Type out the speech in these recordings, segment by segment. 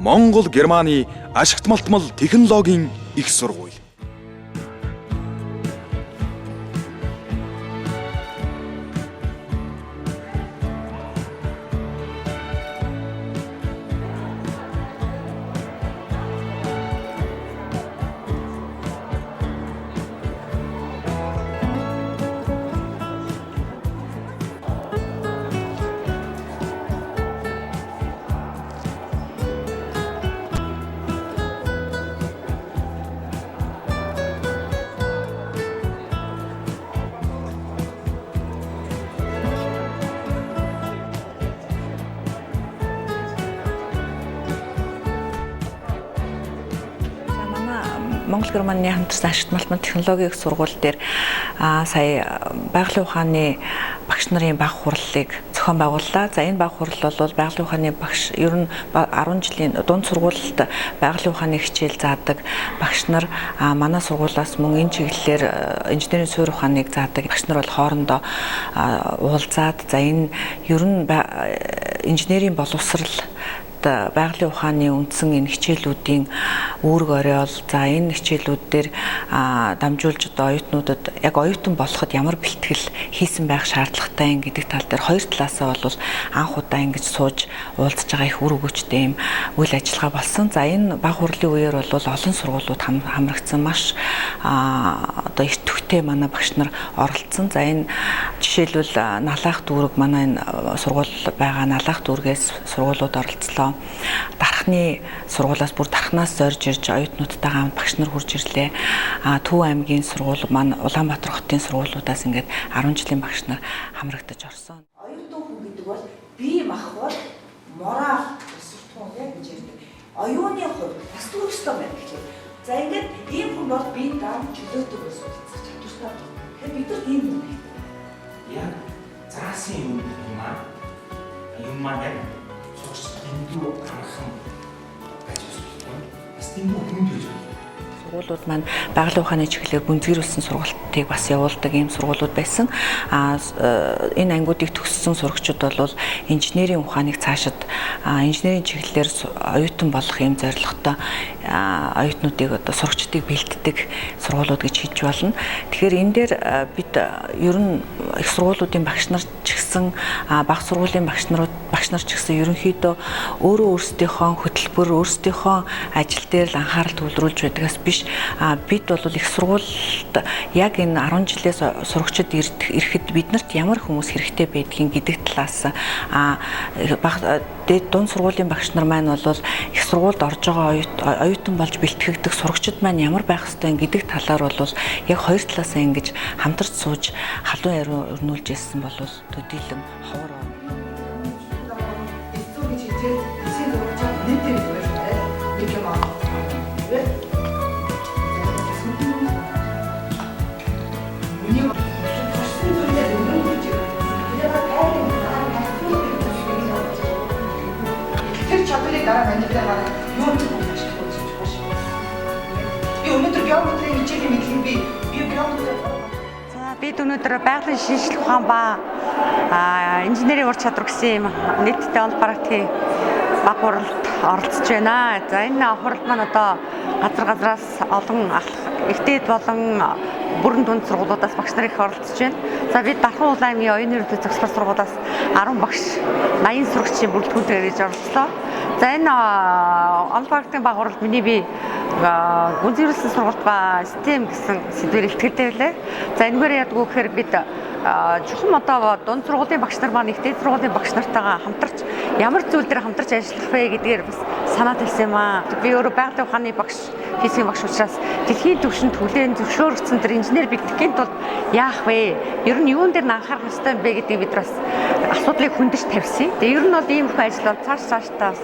Монгол Германы ашигт малтмал технологийн их сургууль. Монгол Германы хамтарсан ашигт малтмал технологийн их сургууль дээр сая байгалийн ухааны багш нарын баг хурлыг зохион байгууллаа. За энэ баг хурал бол байгалийн ухааны багш ер нь 10 жилийн дунд сургуульд байгалийн ухааны хичээл заадаг багш нар манай сургуулиас мөн энэ чиглэлээр инженерийн суурь ухааныг заадаг багш нар бол хоорондоо уулзаад за энэ ер нь инженерийн боловсрал байгалийн ухааны үндсэн энэ хичээлүүдийн үүрэг оройол за энэ хичээлүүд дээр дамжуулж одоо оюутнуудад яг оюутан болоход ямар бэлтгэл хийсэн байх шаардлагатай гэдэг тал дээр хоёр талаасаа бол анх удаа ингэж сууж уулзж байгаа их үр өгөөчтэй юм үйл ажиллагаа болсон. За энэ баг хурлын үеэр бол олон сургуулиуд хамрагдсан маш одоо их төвтэй манай багш нар оролцсон. За энэ жишээлбэл налаах дүүрэг манай энэ сургууль байгаа налаах дүүргээс сургуулиуд оролцлоо. Дархны сургуулиас бүр дархнаас зорж ирж оюутнуудтайгаа хамт багш нар хурж ирлээ. Төв аймгийн сургууль маань Улаанбаатар хотын сургуулиудаас ингээд 10 жилийн багш нар хамрагдаж орсон. Оюутан хүн гэдэг бол бие махбод мораль өсөлтөн яг гэж ярьдаг. Оюуны хувьд бас төрөстэй байна гэхлээр. За ингээд ийм хүн бол бие даан чөлөөтэй өсөх чадвартай. Тэгэхээр бид нар ийм юм байна. Яг цаасын юм маань яг дэндүү амархан байж байгаа. Бас дэндүү хүнд байж байгаа. Сургуулиуд маань байгалийн ухааны чиглэлээр гүнзгийрүүлсэн сургалтыг бас явуулдаг ийм сургуулиуд байсан. Энэ ангиудыг төгссөн сурагчид бол инженерийн ухааныг цаашид инженерийн чиглэлээр оюутан болох ийм зорилготой оюутнуудыг одоо сурагчдыг бэлддэг сургуулиуд гэж хэлж болно. Тэгэхээр энэ дээр бид ер нь их сургуулиудын багш нар ч гэсэн бага сургуулийн багш нар ч гэсэн ерөнхийдөө өөрөө өөрсдийнхөө хөтөлбөр өөрсдийнхөө ажил дээр л анхаарал төвлөрүүлж байдгаас биш бид бол их сургуульд яг энэ 10 жилээс сурагчид ирэхэд биднэрт ямар хүмүүс хэрэгтэй байдгийг гэдэг талаас дээд дунд сургуулийн багш нар маань бол их сургуульд орж байгаа оюутан болж бэлтгэгдэх сурагчид маань ямар байх ёстой гэдэг талаар бол яг хоёр талаасаа ингэж хамтарч сууж халуун яриу өрнүүлж ирсэн бол төдийлөн ховор дараа манайхаа юу ч хийж болох шүү. Би өнөөдөр геометрийн хичээлийн мэдлэг би геометри. За бид өнөөдөр байгалийн шинжилгээ ухаан ба инженерийн ур чадвар гэсэн юм нийтдээ ол практикийн баг хуралд оролцож байна. За энэ хурал маань одоо газраас олон ихтэйд болон бүрэн дунд сургуулиудаас багш нар их оролцож байна. За бид Дархан улаан аймгийн оюуны ерөнхий зөвлөх сургуулиас 10 багш 80 сурагчийн бүрэлдэхүүнээр ирж оролцлоо. За энэ ол практикийн баг хуралд миний би гүнзгийрүүлсэн сургалт ба STEM гэсэн сэдвээр илтгэдэг байлаа. За энэгээр яадаг вэ гэхээр бид чухам одоо дунд сургуулийн багш нар маань ихтэй сургуулийн багш нартайгаа хамтарч ямар зүйл дээр хамтарч ажиллах вэ гэдгээр бас санаа тавьсан юм аа. Би өөрөө байгалийн ухааны багш физикийн багш учраас дэлхийн түвшинд хүлээн зөвшөөрөгдсөн тэр инженер бэлтгэхийн тулд яах вэ? Ер нь юун дээр анхаарах ёстой юм бэ гэдгийг бид бас асуудлыг хөндөж тавьсан. Тэгээ ер нь бол ийм их ажил бол цаашдаа бас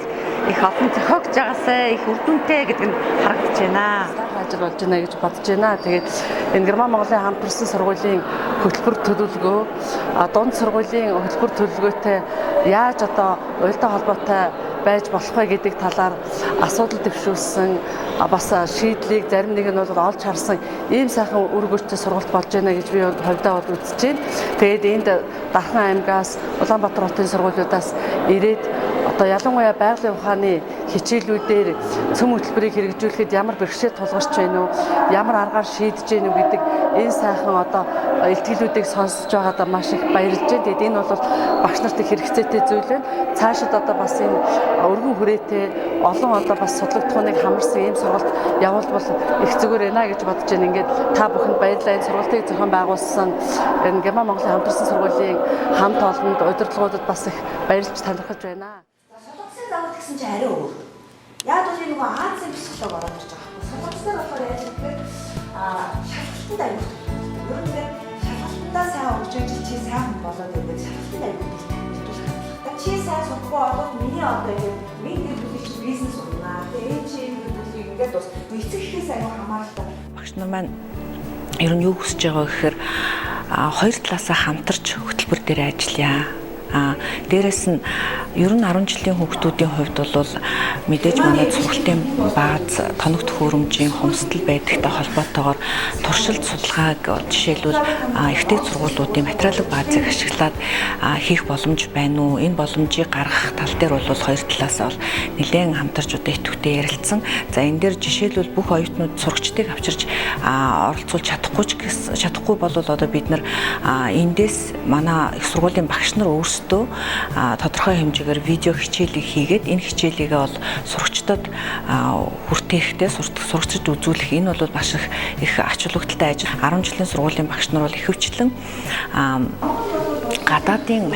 их олон зохиогдож байгаасаа их үр дүнтэй гэдэг нь харагдаж байна. Ажил болж байна гэж бодож байна. Тэгээд энэ Герман Монголын хамтарсан сургуулийн хөтөлбөр төлөвлөгөө, дунд сургуулийн хөтөлбөр төлөвлөгөөтэй яаж одоо уялдаа холбоотой байж болох вэ гэдэг талаар асуудал дэвшүүлсэн бас шийдлийг зарим нэг нь бол олж харсан ийм сайхан үргөртэй сургалт болж байна гэж би хувьдаа бол үзэж байна. Тэгээд энд Дархан аймгаас Улаанбаатар хотын сургуулиудаас ирээд одоо ялангуяа байгалийн ухааны хичээлүүдээр цөм хөтөлбөрийг хэрэгжүүлэхэд ямар бэрхшээл тулгарч байна уу, ямар аргаар шийдэж байна уу гэдэг энэ сайхан одоо илтгэлүүдийг сонсож байгаадаа маш их баярлж байна. Тэгээд энэ бол багш нарт их хэрэгцээтэй зүйл байна. Цаашид одоо бас энэ өргөн хүрээтэй олон одоо бас судлагдхууныг хамарсан ийм сургалт явуулбал их зүгээр байна гэж бодож байна. Ингээд та бүхэнд баярлалаа. Энэ сургалтыг зохион байгуулсан энэ Герман Монголын хамтарсан сургуулийн хамт олонд удирдлагуудад бас их баярлж талархаж байна. Солонгосын заавал гэсэн чинь арай өөр. Яг бол энэ нөгөө Азийн психолог ороод ирж байгаа юм. Солонгосноор болохоор яаж гэхээр шалгалтанд аюул. Ер нь ингээд шалгалтандаа сайн өгчөөж чи сайн хүн болоод ингээд шалгалтанд аюул хэлдэг. Чи сайн сурахгүй болоод миний одоо ингээд миний бүлэг чи бизнес унаа. Тэгээ чи бүлэг ингээд бас эцэг ихээс аюул хамааралтай. Багш нар маань ер нь юу хүсэж байгаа гэхээр хоёр талаасаа хамтарч хөтөлбөр дээр ажиллая. Дээрээс нь ер нь 10 жилийн хүүхдүүдийн хувьд бол мэдээж манай сургалтын бааз тоног төхөөрөмжийн хомсдол байдагтай холбоотойгоор туршилт судалгааг жишээлбэл ихтэй сургуулиудын материалын баазыг ашиглаад хийх боломж байна уу? Энэ боломжийг гаргах тал дээр бол хоёр талаасаа бол нэлээд хамтарч одоо идэвхтэй ярилцсан. За энэ дээр жишээлбэл бүх оюутнууд сурагчдыг авчирч оролцуулж чадахгүй бол одоо бид нар эндээс манай их сургуулийн багш нар өөрсдөө тодорхой хэмжээгээр видео хичээлийг хийгээд энэ хичээлийгээ бол сурагчдад хүртээхдээ сурагчид үзүүлэх энэ бол маш их ач холбогдолтой ажил. 10 жилийн сургуулийн багш нар бол ихэвчлэн гадаадын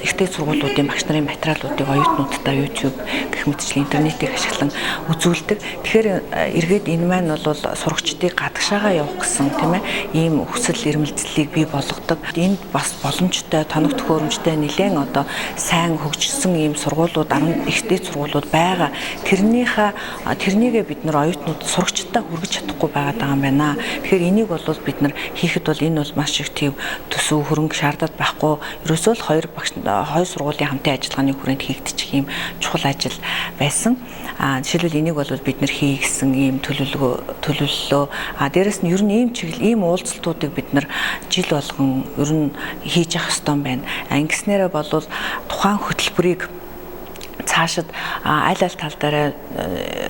ихтэй сургуулиудын багш нарын материалуудыг оюутнуудтай YouTube гэх мэтчлэн интернетийг ашиглан үзүүлдэг. Тэгэхээр эргээд энэ маань бол сурагчдыг гадагшаагаа явах гэсэн тийм ээ ийм хүсэл эрмэлзлийг бий болгодог. Энд бас боломжтой тоног төхөөрөмжтэй нэлээд одоо сайн хөгжсөн ийм сургуулиуд 10 ихтэй сургуулиуд байгаа. Тэрнийгээ бид нар оюутнууд сурагчдаа хүргэж чадахгүй байгаа юм байна. Тэгэхээр энийг бол бид нар хийхэд бол энэ бол маш их тийм төсөв хөрөнгө шаардаад байхгүй. Ерөөсөө л хоёр сургуулийн хамтын ажиллагааны хүрээнд хийгдчих ийм чухал ажил байсан. Жишээлбэл энийг бол бид нар хий гэсэн ийм төлөвлөлөө. Дээрэс нь ер нь ийм чиглэл ийм уулзалтуудыг бид нар жил болгон ер нь хийж явах ёстой юм байна. Ингэснээрээ бол тухайн хөтөлбөрийг цаашид аль тал дээр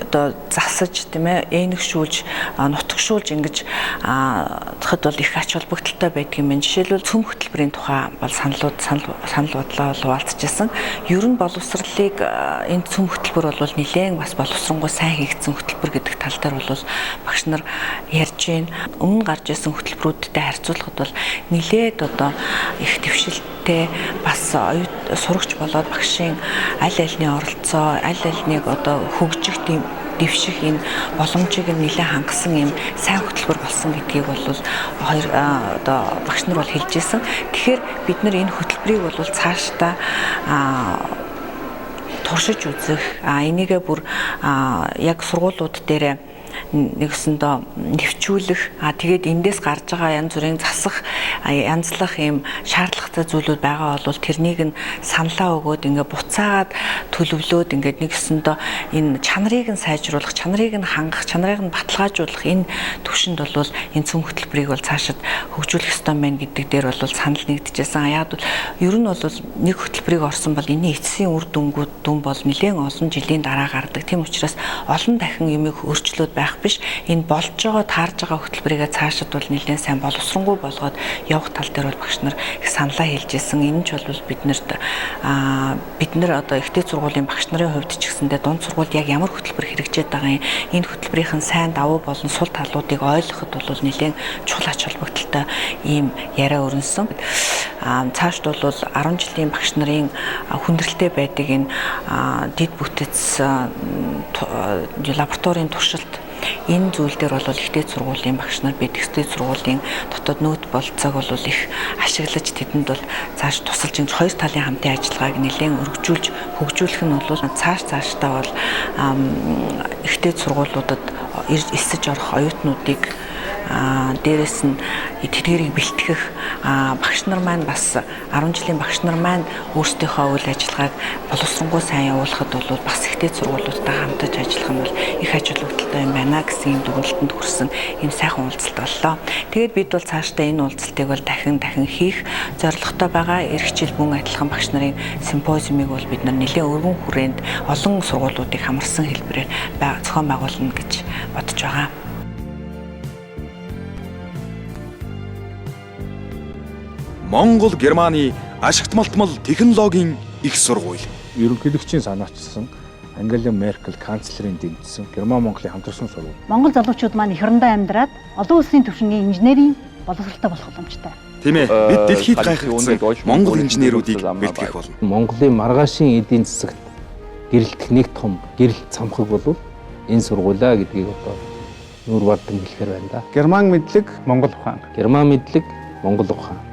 одоо засаж тийм ээ энэгшүүлж нутагшуулж ингэж тахад бол их ач холбогдолтой байдаг юм байна. Жишээлбэл цөм хөтөлбөрийн тухай бол санал бодлоо хуваалцажсэн. Ер нь боловсролыг энэ цөм хөтөлбөр бол нэлээд бас боловсронгуй сайн хийгдсэн хөтөлбөр гэдэг тал дээр бол багш нар ярьж байна. Өмнө гарч ирсэн хөтөлбөрүүдтэй харьцуулахад бол нэлээд одоо их дэвшилттэй бас сурагч болоод багшийн аль альны оролцоо, аль альныг одоо хөгжих дэвших энэ боломжийг нэлээд хангасан юм сайн хөтөлбөр болсон гэдгийг бол одоо багш нар бол хэлж ирсэн. Тэгэхээр бид нар энэ хөтөлбөрийг бол цаашдаа туршиж үзэх, энийгээ бүр яг сургуулиуд дээр нэгсэндээ нэвчүүлэх тэгээд эндээс гарч байгаа янз бүрийн засах янзлах юм шаардлагатай зүйлүүд байгаа бол тэрнийг нь саналаа өгөөд ингээ буцаагаад төлөвлөөд ингээ нэгсэндээ энэ чанарыг нь сайжруулах, чанарыг нь хангах, чанарыг нь баталгаажуулах энэ түвшинд бол энэ цөм хөтөлбөрийг бол цаашид хөгжүүлэх ёстой байна гэдэг дээр бол санал нэгдэжсэн. Яг бол ер нь бол нэг хөтөлбөрийг орсон бол энэ эцсийн үр дүн бол нэлээд олон жилийн дараа гардаг. Тийм учраас олон дахин юмыг өөрчлөөд байх биш энэ болж байгаа таарж байгаа хөтөлбөрийгээ цаашид бол нэлээд сайн боловсронгуй болгоод явах тал дээр бол багш нар их саналаа хэлж ирсэн. Энэ ч бол бид нар одоо ихтэй сургуулийн багш нарын хувьд ч гэсэндээ дунд сургуульд яг ямар хөтөлбөр хэрэгжээд байгаа юм энэ хөтөлбөрийн сайн давуу болон сул талуудыг ойлгоход бол нэлээд чухал ач холбогдолтой ийм яриа өрнөсөн. Цаашд бол 10 жилийн багш нарын хүндрэлтэй байдаг энэ дэд бүтэц лабораторийн туршилт энэ зүйл дээр бол ихтэй сургуулийн багш нар бид ихтэй сургуулийн дотоод нөөц болцоог бол их ашиглаж тэдэнд бол цааш тусалж ингэж хоёр талын хамтын ажиллагааг нэлээд өргөжүүлж хөгжүүлэх нь бол цаашдаа бол ихтэй сургуулиудад эсэж орох оюутнуудыг дээрэс нь тэдгэрийг бэлтгэх багш нар маань бас 10 жилийн багш нар маань өөрсдийнхөө үйл ажиллагааг боловсронгуй сайн явуулахад бол бас ихтэй сургуулиудтай хамтарч ажиллах нь бол их ажилтнуудтай юм байна гэсэн дүгнэлтэнд хүрсэн ийм сайхан уулзалт боллоо. Тэгээд бид бол цаашдаа энэ уулзалтыг бол дахин хийх зорилготой байгаа. Эх жил мөн адилхан багш нарын симпозиумыг бол бид нэлээд өргөн хүрээнд олон сургуулиудыг хамарсан хэлбэрээр зохион байгуулна гэж бодож байгаа. Монгол Германы ашигт малтмал технологийн их сургууль. Ерөнхийлөгчийн санаачилсан Ангела Меркель канцлерийн дэмжсэн Герман Монголын хамтарсан сургууль. Монгол залуучууд маань эх орондоо амьдраад олон улсын түвшингийн инженерийн боловсролтой болох боломжтой. Тийм ээ. Бид дэлхийд гайхагдсан Монгол инженерүүдийг бэлтгэх болно. Монголын маргаашийн эдийн засагт гэрэлтэх нэг том гэрэл цамхаг бол энэ сургуулаа гэдгийг одоо нүүр бардан хэлэхээр байна да. Герман мэдлэг, Монгол ухаан. Герман мэдлэг, Монгол ухаан.